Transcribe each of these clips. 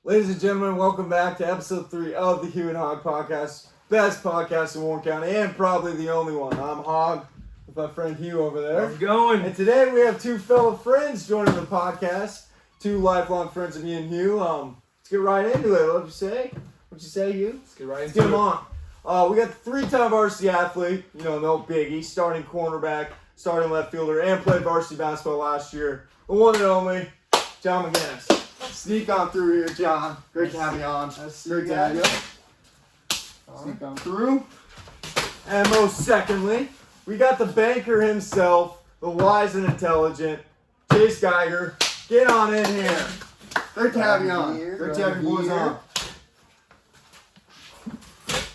Ladies and gentlemen, welcome back to episode 3 of the Hugh and Hog podcast. Best podcast in Warren County and probably the only one. I'm Hog with my friend Hugh over there. How's it going? And today we have two fellow friends joining the podcast. Two lifelong friends of me and Hugh. Let's get right into it. What'd you say? What'd you say, Hugh? Let's get right Let's into get it. him on. We got the 3-time varsity athlete, no biggie, starting cornerback, starting left fielder, and played varsity basketball last year. The one and only, John McGinnis. Sneak on through here, John. Great to have you on. Great to have you. Sneak on through. And most secondly, we got the banker himself, the wise and intelligent, Chase Geiger. Get on in here. Great to have you on. Great to have you boys on.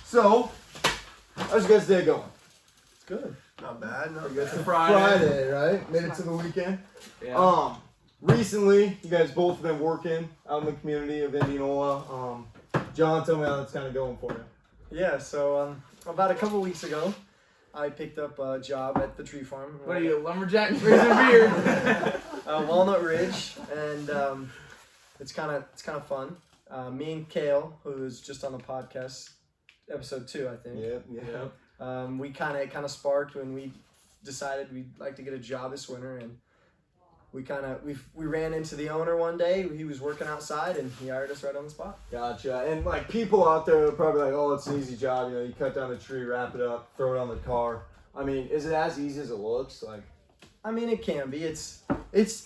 So, how's your guys' day going? It's good. Not bad. Not It's bad. Friday, right? Made it to the weekend. Yeah. Recently, you guys both have been working out in the community of Indianola. John, tell me how that's kind of going for you. Yeah, so about a couple weeks ago, I picked up a job at the tree farm. What are you, a lumberjack raising beer? Walnut Ridge, and it's kind of fun. Me and Kale, who is just on the podcast, episode 2, I think. Yeah. We kind of sparked when we decided we'd like to get a job this winter, and we ran into the owner one day. He was working outside, and he hired us right on the spot. Gotcha. And like people out there are probably like, oh, it's an easy job. You cut down the tree, wrap it up, throw it on the car. I mean, is it as easy as it looks? Like, I mean, it can be. It's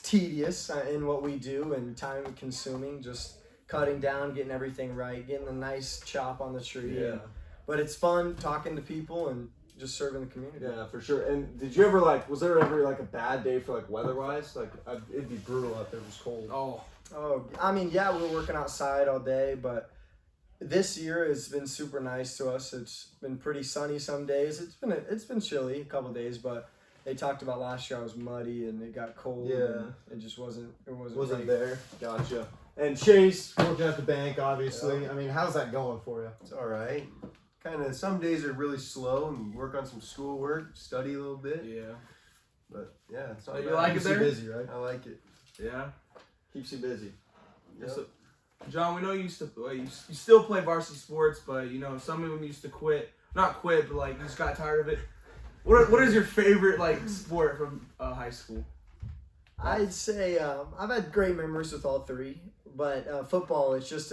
tedious in what we do and time consuming. Just cutting down, getting everything right, getting a nice chop on the tree. yeah. But it's fun talking to people and just serving the community. Yeah, for sure. And did you ever was there ever a bad day for weather-wise? It'd be brutal out there. It was cold. Oh, I mean, yeah, we're working outside all day, but this year has been super nice to us. It's been pretty sunny some days. It's been chilly a couple days, but they talked about last year I was muddy and it got cold. Yeah. And it just wasn't right. there. Gotcha. And Chase, working at the bank, obviously. Yeah. I mean, how's that going for you? It's all right. Kind of, some days are really slow and work on some schoolwork, study a little bit. Yeah. But yeah, it's all So you right. like it Keeps there? you busy, right? I like it. Yeah. Keeps you busy. Yep. So, John, we know you used to, you still play varsity sports, but some of them used to quit. Not quit, but you just got tired of it. What is your favorite sport from high school? I'd say I've had great memories with all three, but football it's just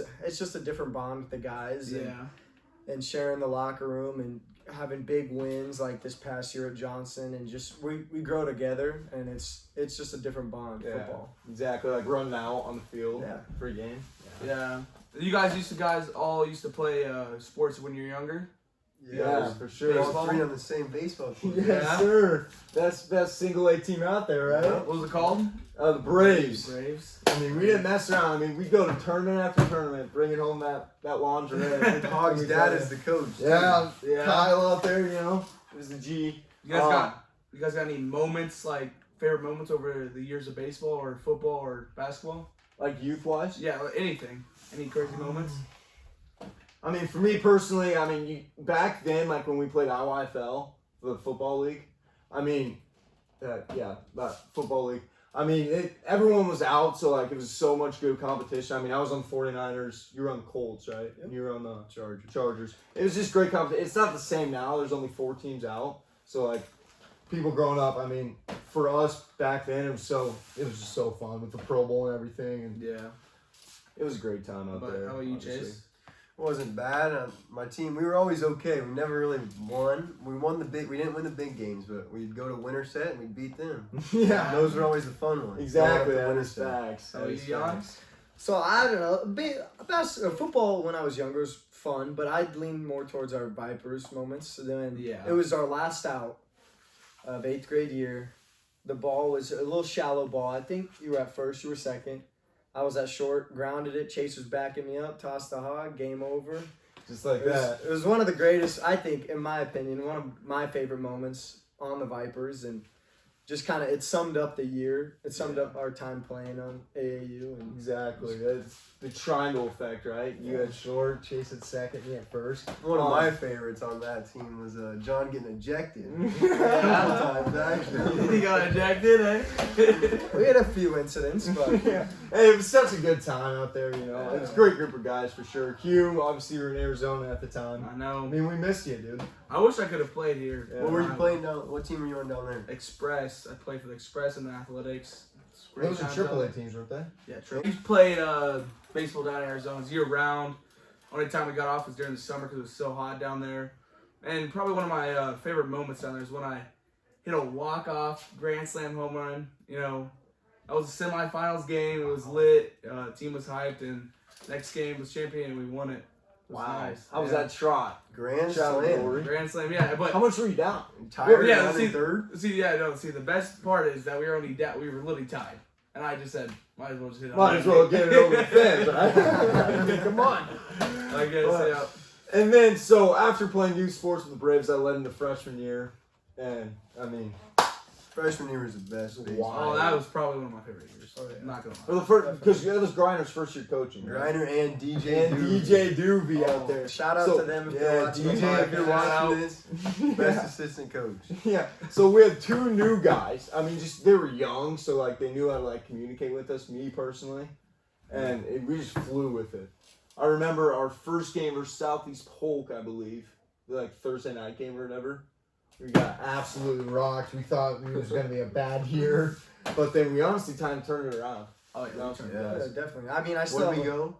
a different bond with the guys. And sharing the locker room and having big wins like this past year at Johnson, and just we grow together, and it's just a different bond. Yeah, football. Exactly. Running out on the field. Yeah. Pre-game. Yeah. You guys all used to play sports when you were younger? Yeah, for sure. All three on the same baseball team. Yes, sir. Best single A team out there, right? What was it called? The Braves. Braves. I mean, we didn't mess around. I mean, we go to tournament after tournament, bringing home that lingerie. Hog's dad is the coach. Yeah, Yeah. Kyle out there, is the G. You guys got any moments, favorite moments over the years of baseball or football or basketball? Like youth-wise? Yeah, anything. Any crazy moments? I mean, for me personally, back then, when we played IYFL, the football league, that football league. Everyone was out, so it was so much good competition. I was on the 49ers, you were on the Colts, right? Yep. You were on the Chargers. It was just great competition. It's not the same now. There's only 4 teams out. So people growing up, for us back then, it was just so fun with the Pro Bowl and everything, and Yeah. it was a great time out there. How about you, obviously. Chase? It wasn't bad. My team, we were always okay. We never really won. We didn't win the big games, but we'd go to Winterset and we'd beat them. Yeah. Those were always the fun ones. Exactly. Going up That to is Winterset. facts. How That about is you, Jan? facts. So I don't know. Football when I was younger was fun, but I'd lean more towards our Vipers moments. So then Yeah. it was our last out of 8th grade year. The ball was a little shallow ball. I think you were at first, you were second. I was at short, grounded it. Chase was backing me up, tossed the hog, game over. Just like that. It was one of the greatest, I think, in my opinion, one of my favorite moments on the Vipers, and just kind of it summed up the year. It summed up our time playing on AAU. And Exactly. That's the triangle effect, right? You had short, Chase at second, me at first. One of my favorites on that team was John getting ejected. A couple times, actually. He got ejected, eh? we had a few incidents, but Yeah. Hey, it was such a good time out there, you know. It was a great group of guys for sure. Hugh, obviously, you were in Arizona at the time. I know. I mean, we missed you, dude. I wish I could have played here. Yeah. What were you playing down? What team were you on down there? Express. I played for the Express in the athletics. It's great Those are times out there. AAA teams, weren't they? Yeah, true. We played baseball down in Arizona. It's year round. Only time we got off was during the summer because it was so hot down there. And probably one of my favorite moments down there is when I hit a walk-off grand slam home run. You know, that was a semifinals game. It was lit. Team was hyped, and next game was champion, and we won it. It was nice. How was Yeah. that trot? Grand Shout out Slam. Glory. Grand slam? Yeah, but How much were you down? Tired Yeah, down see- in third. See, the best part is that we were literally tied, and I just said, might as well just hit it. Might as well get it over the fence, right? I mean, come on. I guess, yeah. And then, so after playing youth sports with the Braves, I led into freshman year. And, I mean, Freshman year was the best. baseball. Oh, that was probably one of my favorite years. Oh, yeah. I'm not gonna lie. for the first, because that was Griner's first year coaching. Right? Griner and DJ. And Doobie. DJ Doobie out there. shout out So- to them if Yeah, they're watching the DJ, if you're podcast. watching this, best assistant coach. Yeah. So we had two new guys. I mean, just they were young, so like they knew how to like communicate with us. Me personally, and we just flew with it. I remember our first game versus Southeast Polk, I believe, like Thursday night game or whatever. We got absolutely rocked. We thought we was gonna be a bad year, but then we honestly turned it around. Oh, yeah. Honestly, Yeah. Yeah, definitely. I mean, I still Where have we go?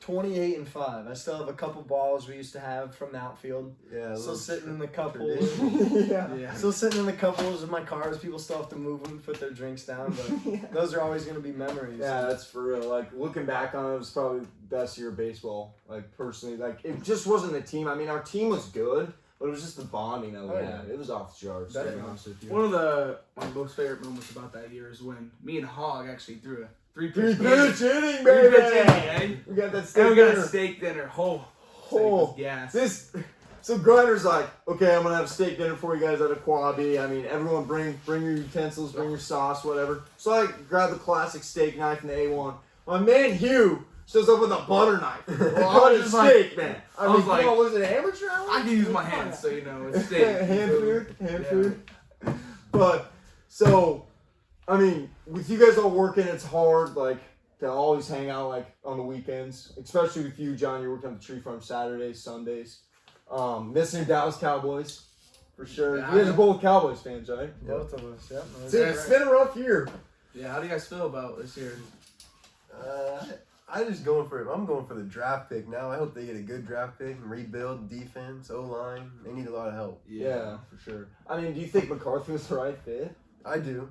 28-5. I still have a couple balls we used to have from the outfield. Yeah. a Still little sitting in the couples. tradition. yeah. Yeah. Still sitting in the couples of my cars. People still have to move them, put their drinks down, but those are always going to be memories. Yeah, that's for real. Like looking back on it, it was probably the best year of baseball. Like personally, like it just wasn't a team. I mean, our team was good, but it was just the bonding that we Oh, yeah. had. It was off the charts. To be Definitely. honest with you. One of my most favorite moments about that year is when me and Hog actually threw a Three three-pitch pitch inning, Three-pitch baby. inning, eh? We got that And steak we got a dinner. steak dinner. Oh. Oh, gas. So Grinder's like, okay, I'm gonna have steak dinner for you guys at a Quabi. I mean, everyone bring your utensils, bring your sauce, whatever. So I grab the classic steak knife and the A1. My man Hugh shows up with a butter knife. Well, I was on his just like- steak, man. I I mean, was like- come on, was it an amateur hour? I can use my hands, so you know it's steak. hand food. Yeah. But so, I mean, with you guys all working, it's hard, like, to always hang out, like, on the weekends. Especially with you, John. You're working on the tree farm Saturdays, Sundays. Missing your Dallas Cowboys, for sure. Yeah, You guys I are both Cowboys fans, right? Both of us, yeah. It's been a rough year. Yeah, how do you guys feel about this year? I'm going for the draft pick now. I hope they get a good draft pick and rebuild defense, O-line. They need a lot of help. Yeah, for sure. I mean, do you think McCarthy was the right fit? I do.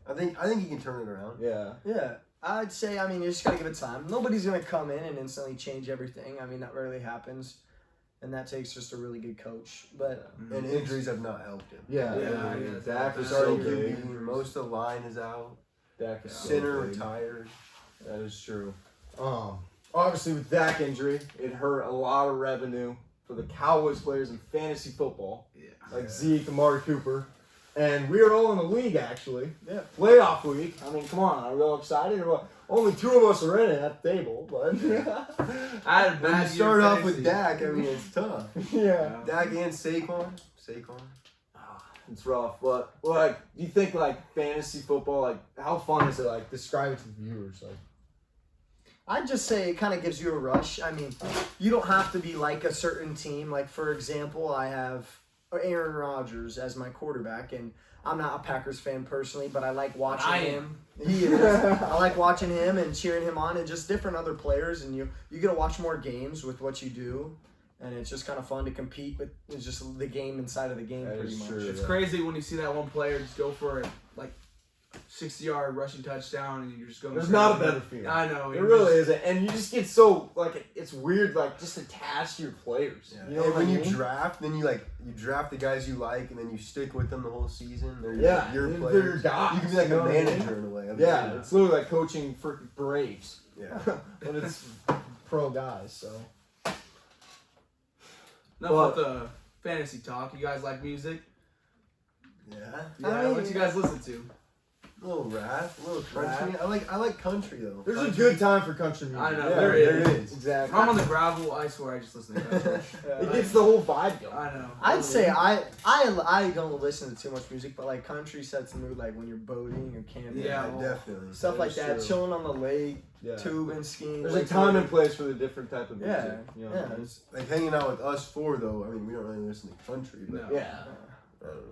I think he can turn it around. Yeah. Yeah, I'd say, I mean, you just got to give it time. Nobody's going to come in and instantly change everything. I mean, that rarely happens. And that takes just a really good coach. But And injuries have not helped him. Yeah. Yeah, Dak is yeah. so So big. most of the line is out. Dak is so Center big. retired. That is true. Obviously with Dak injury, it hurt a lot of revenue for the Cowboys players in fantasy football, Yeah. like Zeke and Amari Cooper, and we were all in the league actually. Yeah. Playoff week. I mean, come on, are we all excited or what? Only two of us are in it at the table, but I had a When bad you start year off with fantasy. Dak, I mean, it's tough. yeah, Dak and Saquon. it's rough. But like, do you think like fantasy football, like how fun is it? Like, describe it to the viewers. Like, I'd just say it kind of gives you a rush. I mean, you don't have to be like a certain team. Like, for example, I have Aaron Rodgers as my quarterback, and I'm not a Packers fan personally, but I like watching I him. He is. I like watching him and cheering him on, and just different other players, and you get to watch more games with what you do, and it's just kind of fun to compete with. It's just the game inside of the game, That pretty is much. true. It's Yeah. crazy when you see that one player just go for a 60-yard rushing touchdown, and you're just going. There's crazy. not a better feeling. I know. It you're really just- isn't, and you just get so like it's weird, like just attached to your players. Yeah. You know And what I when you mean? draft, then you draft the guys you like, and then you stick with them the whole season. They're Yeah, your they're players. your guys, You can be like you know a what I mean? manager in a way. Yeah, it's literally like coaching freaking Braves, Yeah. but it's pro guys. So Enough with the fantasy talk. You guys like music? Yeah. Yeah, what you guys listen to? A little rap, a little country. I like country though. There's country. a good time for country music. I know, Yeah, there is. Exactly. When I'm on the gravel, I swear I just listen to country. It gets the whole vibe going. I know. I'd say I don't listen to too much music, but like country sets the mood, like when you're boating or camping. Yeah, Yeah, definitely. Stuff like that, true. chilling on the lake, Yeah. tubing, skiing. There's a time and place for the different type of music. Yeah, You know yeah. what I mean? It's like hanging out with us four though. I mean, we don't really listen to country, but No. Yeah. I don't know.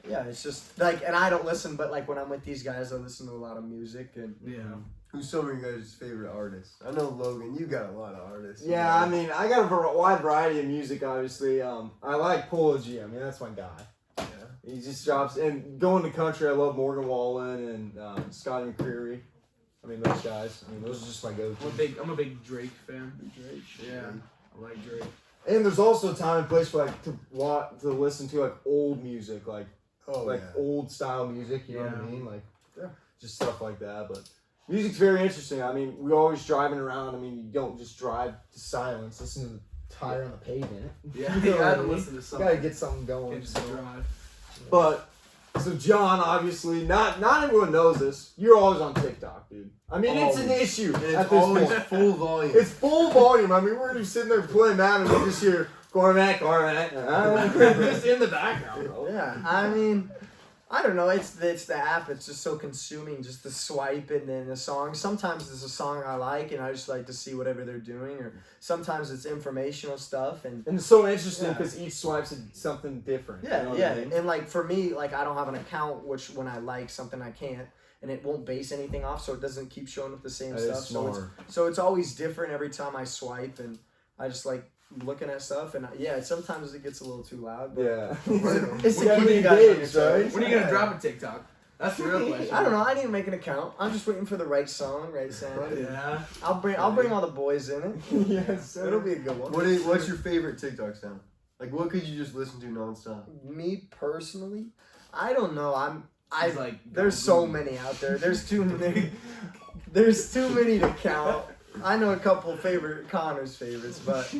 Yeah, it's just like, and I don't listen, but like when I'm with these guys, I listen to a lot of music and. Yeah. Who's some of your guys' favorite artists? I know Logan, you got a lot of artists. Yeah, I mean, I got a wide variety of music, obviously. I like Polo G. I mean, that's my guy. Yeah. He just drops, and going to country, I love Morgan Wallen and Scotty McCreery. I mean, those guys. I mean, those are just my go-to. I'm a big Drake fan. Drake. Yeah, I like Drake. And there's also a time and place for like to listen to like old music, like old style music. You know what I mean? Like, just stuff like that. But music's very interesting. I mean, we're always driving around. I mean, you don't just drive to silence. Listen to the tire on the pavement. Yeah, You know you what I gotta mean? listen to You something. gotta get something going. Can't just drive. But so John, obviously, not everyone knows this. You're always on TikTok, dude. I mean, it's an issue And at it's this always point. full volume. It's full volume. I mean, we're just sitting there playing Madden and we just hear Cormac, just in the background, bro. Yeah, I mean, I don't know. It's the app. It's just so consuming. Just the swipe and then the song. Sometimes it's a song I like and I just like to see whatever they're doing, or sometimes it's informational stuff and. And it's so interesting because each swipe's something different. Yeah, you know what yeah, I mean? and like for me, like I don't have an account, which when I like something I can't, and it won't base anything off, so it doesn't keep showing up the same That is stuff. smart. So it's always different every time I swipe, and I just like looking at stuff, and sometimes it gets a little too loud. But Yeah. it's We to gotta keep be you guys on your engaged, right? toes. When are you gonna drop a TikTok? That's the real question. I don't know. I need to make an account. I'm just waiting for the right song, right sound. Yeah. I'll bring all the boys in it. Yes, sir. It'll be a good one. What's your favorite TikTok sound? Like, what could you just listen to nonstop? Me personally, I don't know. He's like, There's so many out there. There's too many. There's too many to count. I know a couple Connor's favorites, but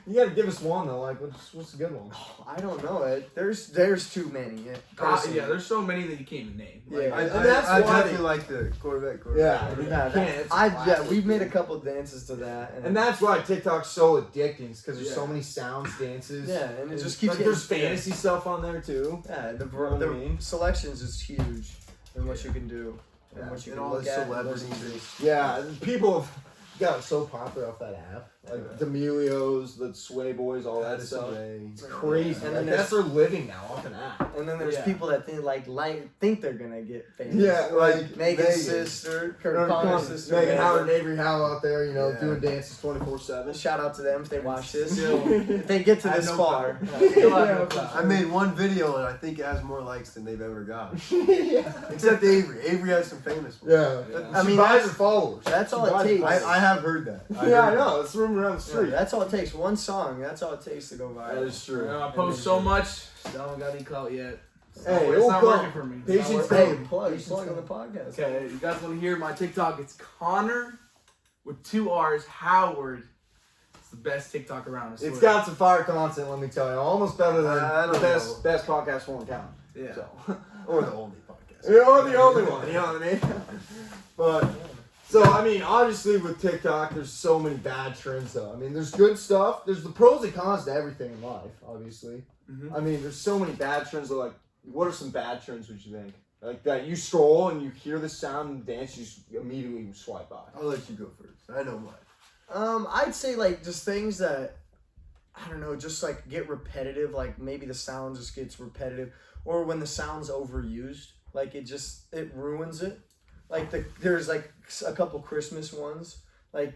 You gotta give us one though. Like, what's a good one? I don't know. There's too many. Personally. yeah, there's so many that you can't even name. Like, Yeah. And that's I why definitely like the Corvette. Yeah, Yeah, can't. It's a classic. we've made a couple dances to that, And that's why TikTok's so addicting, because there's so Yeah. many sounds, dances. yeah, and it just keeps like, getting there's fantasy stuff on there too. Yeah, the You know what I mean? selections is huge in what you can do and what you And can all look the at. celebrities. Yeah, and people have got so popular off that app. Like D'Amelios, the Sway Boys, all that Addison stuff. Rae. It's crazy. And And then that's their living now off an app. And then there's Yeah. people that think they're gonna get famous. Yeah, like Megan's sister, Kurt Connor's sister. Megan Megan. Howard and Avery Howell out there, Yeah. doing dances 24/7. Shout out to them if they watch this. Still, If they get to I have this no far. power. Still have no power. I made one video and I think it has more likes than they've ever got. Yeah. Except Avery. Avery has some famous ones. Yeah. I She mean, buys that's- her followers. that's all She it buys her takes. followers. I have heard that. Yeah, I heard know. It's rumor around the Yeah, street. that's all it takes. One song. That's all it takes to go That viral. is true. I post so much, still haven't got any clout yet. Hey, it's it'll not come. working for me. It's not Patience working. Hey, Hey, plug patience on the coming. podcast. Okay, you guys want to hear my TikTok? It's Connor with 2 R's, Howard. It's the best TikTok around. I swear. It's got some fire content, let me tell you. Almost better than I the don't best podcast for in town. Yeah. So. Or the only podcast. You're the only one, you know what I mean? But, so, I mean, obviously with TikTok, there's so many bad trends, though. I mean, there's good stuff. There's the pros and cons to everything in life, obviously. Mhm. I mean, there's so many bad trends. That, like, what are some bad trends, would you think? Like that you stroll and you hear the sound and dance, you just immediately swipe by. I'll let you go first. I know mine. I'd say like just things that I don't know, just like get repetitive. Like maybe the sound just gets repetitive, or when the sound's overused, like it ruins it. Like there's like a couple Christmas ones, like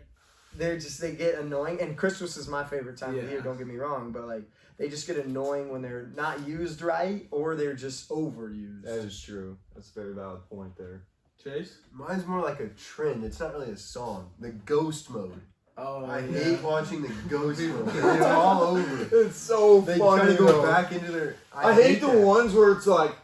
they get annoying. And Christmas is my favorite time of the year. Don't get me wrong, but like they just get annoying when they're not used right or they're just overused. That is true. That's a very valid point there. Chase? Mine's more like a trend. It's not really a song. The ghost mode. Oh, I yeah. hate watching the ghost mode. It's all over. It's so They funny. try to go though. back into their. I hate the that. ones where it's like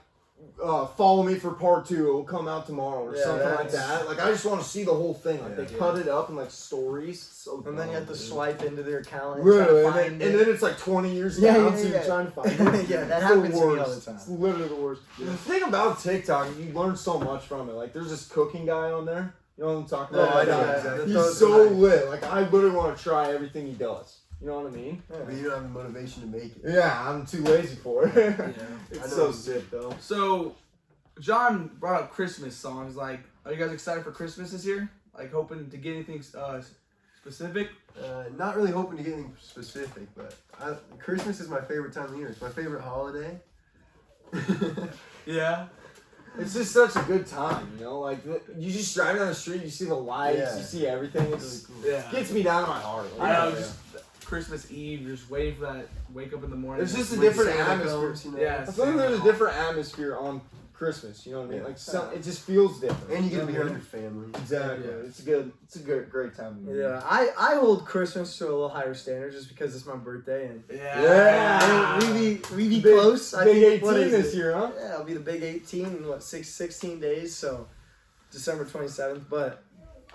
follow me for part 2. It will come out tomorrow or something like that's- that. Like I just want to see the whole thing. Like they cut it up in like stories. It's so And then you have to swipe into their account and Literally, try to find and then it's like 20 years Yeah, down, yeah, so you're yeah. trying to find it. Yeah, that It's happens the to me all worst. the time. It's literally the worst. The thing about TikTok, you learn so much from it. Like, there's this cooking guy on there. You know what I'm talking about? Oh, I know Yeah. exactly. He's so lit. Like, I literally want to try everything he does. You know what I mean? But you don't have the motivation to make it. Yeah, I'm too lazy for it. Yeah. It's I know. so sick, though. So, John brought up Christmas songs. Like, are you guys excited for Christmas this year? Like, hoping to get anything specific? Not really hoping to get anything specific, but Christmas is my favorite time of the year. It's my favorite holiday. Yeah. It's just such a good time, you know? Like, you just drive down the street, you see the lights, Yeah. you see everything. It's Yeah. gets me down to my heart. Like, I know, yeah. just Christmas Eve, you're just waiting for that, wake up in the morning. It's just a when different Santa atmosphere. comes, you know? Yeah. I feel like there's a different atmosphere on Christmas, you know what I mean? Yeah. Like, it just feels different. And you get to know be what I around mean? your family. Exactly. Yeah. It's a great time of year. Yeah, I hold Christmas to a little higher standard just because it's my birthday and Yeah. we be Big- close. I Big think 18 what is this it? year, huh? Yeah, it'll be the big 18 in 16 days, so December 27th. But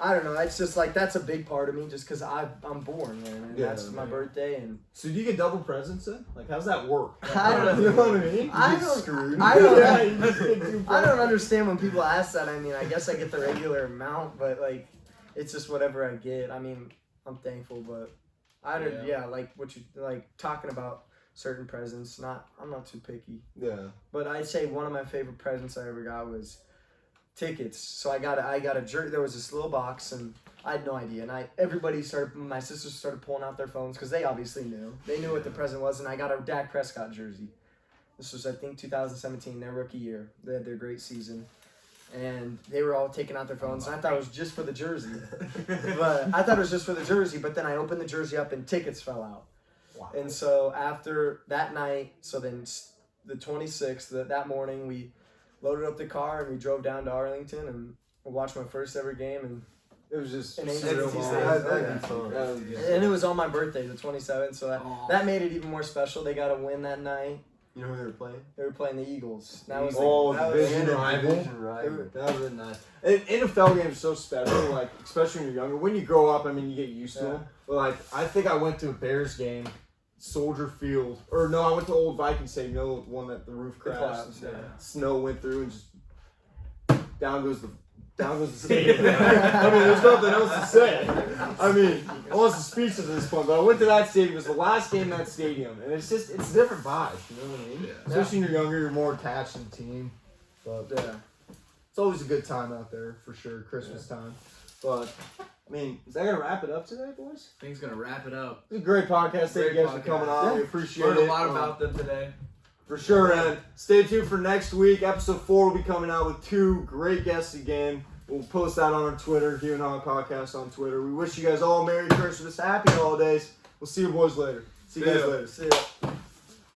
I don't know. It's just like that's a big part of me, just because I'm born, man, and Yeah, that's my man. birthday. And So do you get double presents then? Like, how's that work? I don't You know what I mean? I You get don't- screwed. I don't- Yeah, you just get 2 I don't understand when people ask that. I mean, I guess I get the regular amount, but like, it's just whatever I get. I mean, I'm thankful, but I don't. Yeah, like what you like talking about certain presents. I'm not too picky. Yeah. But I'd say one of my favorite presents I ever got was tickets. So I got a jersey. There was this little box, and I had no idea. And my sisters started pulling out their phones because they obviously knew. They knew what the present was, and I got a Dak Prescott jersey. This was, I think, 2017, their rookie year. They had their great season. And they were all taking out their phones, and I thought it was just for the jersey. But then I opened the jersey up, and tickets fell out. Wow. And so after that night, so then the 26th, that morning, we loaded up the car and we drove down to Arlington and watched my first ever game. And It was just An surreal ACC moment. Stadium. That'd be fun. That was just- and it was on my birthday, the 27th, so Aw. that made it even more special. They got a win that night. You know who they were playing? They were playing the Eagles. That was Oh, that the was, division rival. Division rival. That was nice. And NFL games are so special, like, especially when you're younger. When you grow up, I mean, you get used to them. But, like, I think I went to a Bears game, Soldier Field. Or, no, I went to Old Viking Stadium, you know, the one that the roof crashed. collapsed, and yeah. Snow went through and just down goes the stadium. I mean, there's nothing else to say. I mean, I wasn't speechless at this point, but I went to that stadium. It was the last game in that stadium. And it's a different vibe, you know what I mean? Yeah. Especially when you're younger, you're more attached to the team. But yeah. it's always a good time out there, for sure, Christmas time. But, I mean, is that going to wrap it up today, boys? I think it's gonna wrap it up. It's a great podcast. Thank you Great guys for podcast. coming on. Yeah. We appreciate Learned it. a lot about them today. For sure, and stay tuned for next week. Episode 4 will be coming out with 2 great guests again. We'll post that on our Twitter, Hugh and Hog Podcast on Twitter. We wish you guys all Merry Christmas, Happy Holidays. We'll see you boys later. See you guys Yeah. later. See ya.